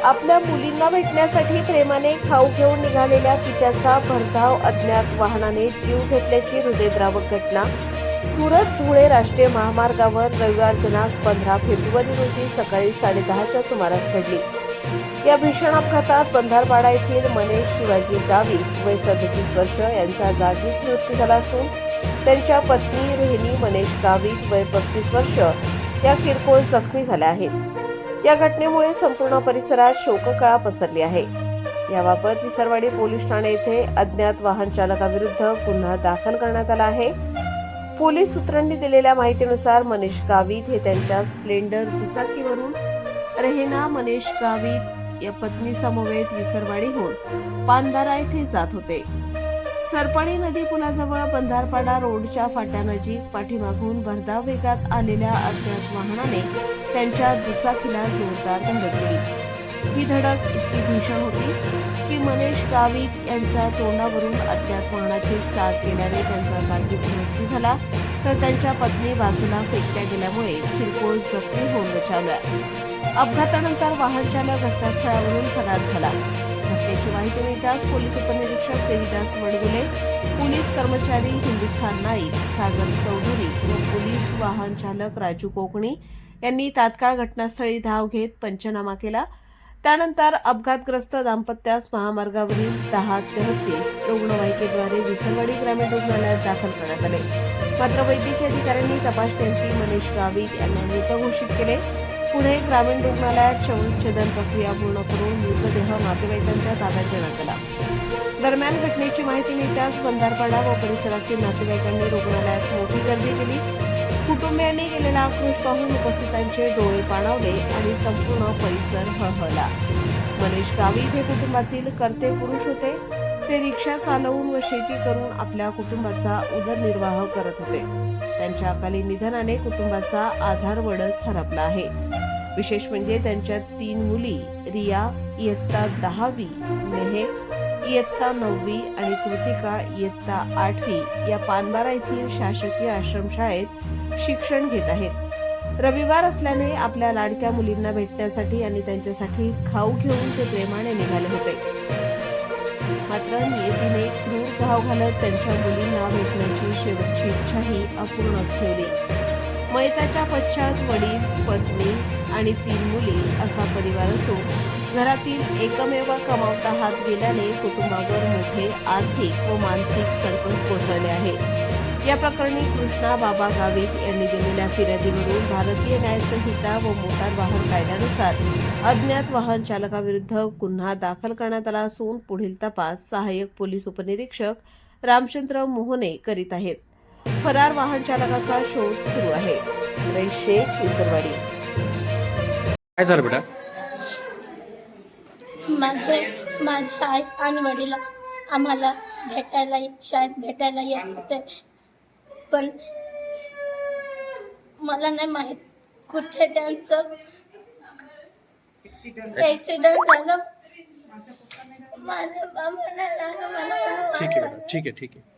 आपल्या मुलींना भेटण्यासाठी प्रेमाने खाऊ घेऊन निघालेल्या पित्याचा भरधाव अज्ञात वाहनाने जीव घेतल्याची हृदयद्रावक घटना सुरत धुळे राष्ट्रीय महामार्गावर रविवार दिनांक 15 फेब्रुवारी रोजी सकाळी 10:30च्या सुमारास घडली। या भीषण अपघातात बंधारपाडा येथील मनेश शिवाजी गावित वय 37 वर्ष यांचा जागीच मृत्यू झाला असून त्यांच्या पत्नी रेहनी मनेश गावित वय 35 वर्ष या किरकोळ जखमी झाल्या आहेत। या घटनेमुळे संपूर्ण परिसरात शोककळा पसरली आहे। याबाबत विसरवाडी पोलीस ठाणे येथे अज्ञात वाहन चालकाविरुद्ध गुन्हा दाखल करण्यात आला आहे। पोलीस सूत्रांनी दिलेल्या माहितीनुसार मनीष गावित हे त्यांच्या स्प्लेंडर दुचाकीवरून रेहना मनेश गावित या पत्नीसमवेत विसरवाडीहून पानबारा येथे जात होते। सरपणी नदी पुलाजवळ बंधारपाडा रोडच्या फाट्यानजीक पाठीमागून भरधाव वेगात आलेल्या अज्ञात वाहनाने त्यांच्या दुचाकीला जोरदार धडक दिली। ही धडक इतकी भीषण होती की मनेश गावित यांच्या तोंडावरून अज्ञात वाहनाची चाक गेल्याने त्यांचा जागीच मृत्यू झाला, तर त्यांच्या पत्नी बाजूला फेकल्या गेल्यामुळे किरकोळ जखमी होऊन बचावल्या। अपघातानंतर वाहन चालक घटनास्थळावरून फरार झाला। घटनेची माहिती मिळताच पोलीस उपनिरीक्षक देवीदास वडगुले, पोलीस कर्मचारी हिंदुस्थान नाईक सागर चौधरी व पोलीस वाहन चालक राजू कोकणी यांनी तात्काळ घटनास्थळी धाव घेत पंचनामा केला। त्यानंतर अपघातग्रस्त दाम्पत्यास महामार्गावरील 1033 रुग्णवाहिकेद्वारे विसरवाडी ग्रामीण रुग्णालयात दाखल करण्यात आले। मात्र वैद्यकीय अधिकाऱ्यांनी तपासणीअंती मनीष गावित यांना मृत घोषित केले। पुणे ग्रामीण रुग्णालयात शवविच्छेदन प्रक्रिया पूर्ण करून मृतदेह नातेवाईकांच्या ताब्यात देण्यात आला। दरम्यान घटनेची माहिती मिळताच बंधारपाडा व परिसरातील नातेवाईकांनी रुग्णालयात मोठी गर्दी केली। कुटुंबियांनी केलेला आक्रोश पाहून उपस्थितांचे डोळे पाणावले आणि संपूर्ण परिसर हळहळला। मनीष गावित हे कुटुंबातील कर्ते पुरुष होते। ते रिक्षा चालवून व शेती करून आपल्या कुटुंबाचा उदरनिर्वाह करत होते। त्यांच्या अकाली निधनाने कुटुंबाचा आधारवडच हरपला आहे। विशेष म्हणजे त्यांच्या 3 मुली रिया इयत्ता 10वी, मेहेक इयत्ता 9वी आणि कृतिका इयत्ता 8वी या पानबारा येथील शासकीय आश्रमशाळेत शिक्षण घेत आहेत। रविवार असल्याने आपल्या लाडक्या मुलींना भेटण्यासाठी आणि त्यांच्यासाठी खाऊ घेऊन ते प्रेमाने निघाले होते। मात्र नियतीने क्रूर घाव घालत त्यांच्या मुलींना भेटण्याची शेवटची इच्छाही अपूर्णच ठेवली। मयताच्या पश्चात वडील, पत्नी आणि 3 मुली असा परिवार असून घरातील एकमेव कमावता हात गेल्याने कुटुंबावर मोठे आर्थिक व मानसिक संकट कोसळले आहे। या प्रकरणी कृष्णा बाबा गावित यांनी दिलेल्या फिर्यादीवरून भारतीय न्याय संहिता व मोटार वाहन कायद्यानुसार अज्ञात वाहन चालकाविरुद्ध गुन्हा दाखल करण्यात आला असून पुढील तपास सहाय्यक पोलीस उपनिरीक्षक रामचंद्र मोहने करीत आहेत। फरार वाहन चालकाचा शोध सुरू आहे। शेख, विसरवाडी। काय झालं बेटा? माझ्या आई आणि वडील आम्हाला शाळेत भेटायला येत होते, पण मला नाही माहित कुठे त्यांचं ऍक्सिडेंट झालं। माझ्या बाबांना ठीक आहे बेटा, ठीक आहे।